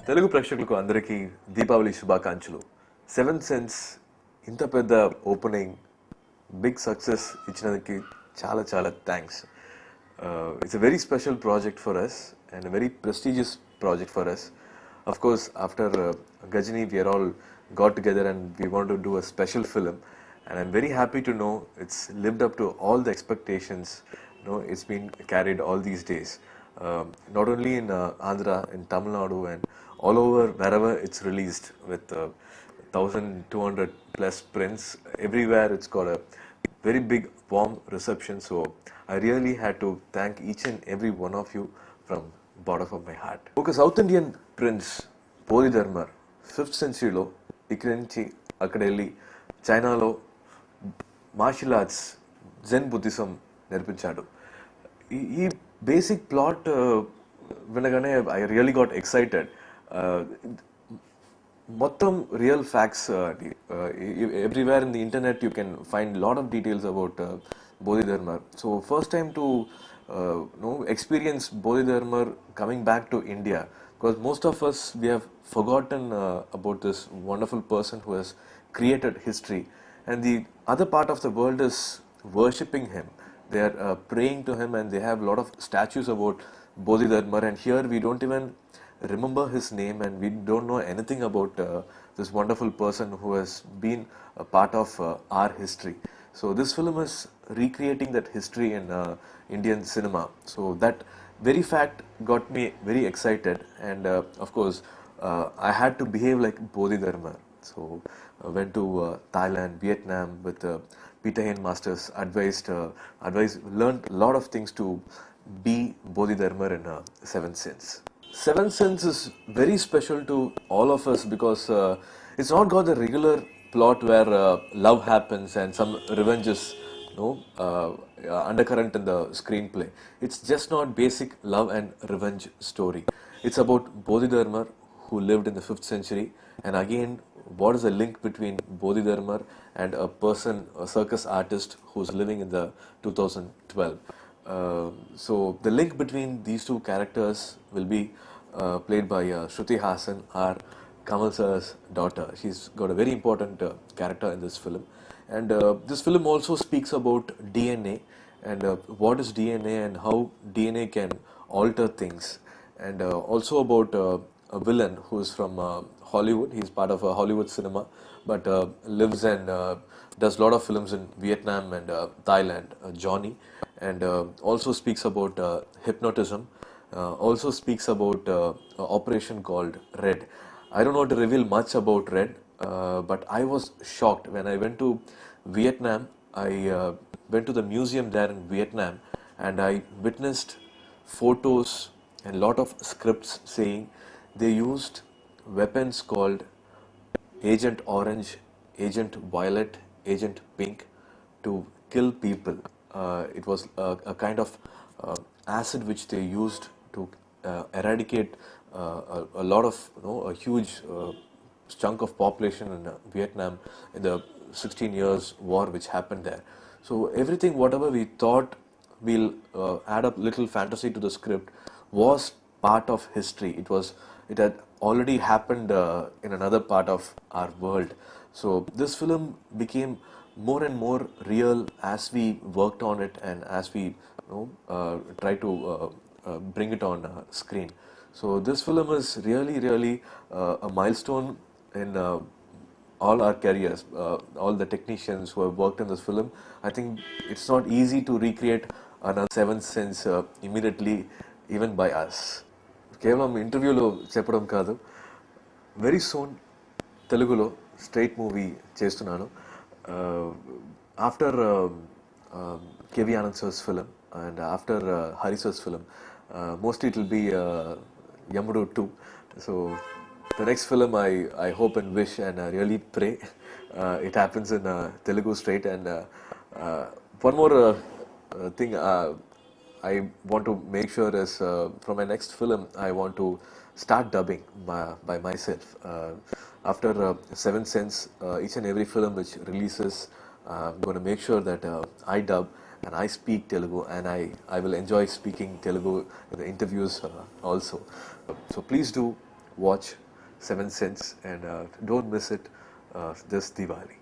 తెలుగు ప్రేక్షకులకు అందరికీ దీపావళి శుభాకాంక్షలు. సెవెన్ సెన్స్ ఇంత పెద్ద ఓపెనింగ్ బిగ్ సక్సెస్ ఇచ్చినందుకు చాలా చాలా thanks. It's a very special project for us and a very prestigious project for us. Of course, after Ghajini, we are all got together and we want to do a special film. And I'm very happy to know it's lived up to all the expectations. It's been carried all these days. Not only in Andhra, in Tamil Nadu, and all over wherever it's released with 1,200 plus prints. Everywhere it's got a very big warm reception. So I really had to thank each and every one of you from bottom of my heart. ఒక south Indian prince బోధిధర్మర్ 5th centuryలో ఇక్కడి నుంచి అక్కడ వెళ్ళి చైనాలో martial arts జెన్ Buddhism నేర్పించాడు. ఈ basic plot వినగానే I really got excited. మొత్తం real facts. Everywhere in the internet you can find lot of details about Bodhidharma. So first time to experience Bodhidharma coming back to India, because most of us, we have forgotten about this wonderful person who has created history, and the other part of the world is worshipping him. They are praying to him, and they have a lot of statues about Bodhidharma, and here we don't even remember his name, and we don't know anything about this wonderful person who has been a part of our history. So this film is recreating that history in Indian cinema. So that very fact got me very excited, and of course I had to behave like Bodhidharma. So I went to Thailand, Vietnam with Peter Hain Masters, learned a lot of things to be Bodhidharma in Seventh Sense. Seventh Sense is very special to all of us because it's not got the regular plot where love happens and some revenge is undercurrent in the screenplay. It's just not basic love and revenge story. It's about Bodhidharma who lived in the 5th century, and again what is the link between Bodhidharma and a person, a circus artist who's living in the 2012. So the link between these two characters will be played by Shruti Hassan, our Kamal sir's daughter. She's got a very important character in this film. And this film also speaks about DNA and what is DNA and how DNA can alter things. And also about a villain who is from Hollywood. He's part of Hollywood cinema, but lives and does a lot of films in Vietnam and Thailand, Johnny. And also speaks about hypnotism. Also speaks about operation called Red. I don't want to reveal much about Red, but I was shocked when I went to Vietnam. I went to the museum there in Vietnam, and I witnessed photos and a lot of scripts saying they used weapons called Agent Orange, Agent Violet, Agent Pink to kill people. It was a kind of acid which they used to eradicate a lot of, a huge chunk of population in Vietnam in the 16 years war which happened there. So everything, whatever we thought we'll add up little fantasy to the script, was part of history. It had already happened in another part of our world. So this film became more and more real as we worked on it and as we tried to bring it on screen. So this film is really a milestone in all our careers, all the technicians who have worked in this film. I think it's not easy to recreate another Seventh Sense immediately, even by us. కేవలం ఇంటర్వ్యూలో చెప్పడం కాదు, very soon తెలుగులో straight movie చేస్తున్నాను. After KV Anand sir's film and after Hari sir's film, mostly it will be Yamudu 2. So the next film I hope and wish and really pray it happens in Telugu straight. And one more thing I want to make sure is from my next film I want to start dubbing by myself. After Seventh Sense, each and every film which releases, I'm going to make sure that I dub and I speak Telugu, and I will enjoy speaking Telugu in the interviews also. So please do watch Seven Sense and don't miss it this Diwali.